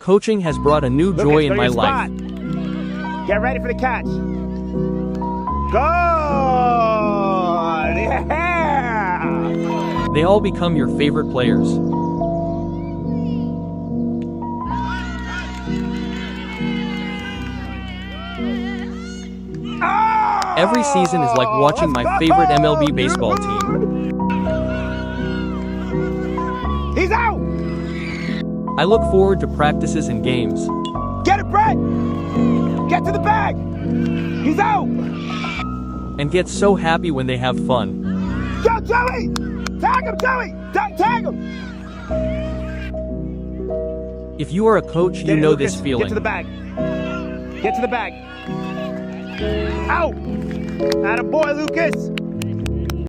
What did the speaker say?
Coaching has brought a new joy in my life. Get ready for the catch. Good! Yeah! They all become your favorite players. Every season is like watching my favorite MLB baseball team. He's out! I look forward to practices and games. Get it, Brett! Get to the bag! He's out! And get so happy when they have fun. Go, Joey! Tag him, Joey! Tag him! If you are a coach, you know this feeling. Get to the bag. Get to the bag. Out! Attaboy, Lucas!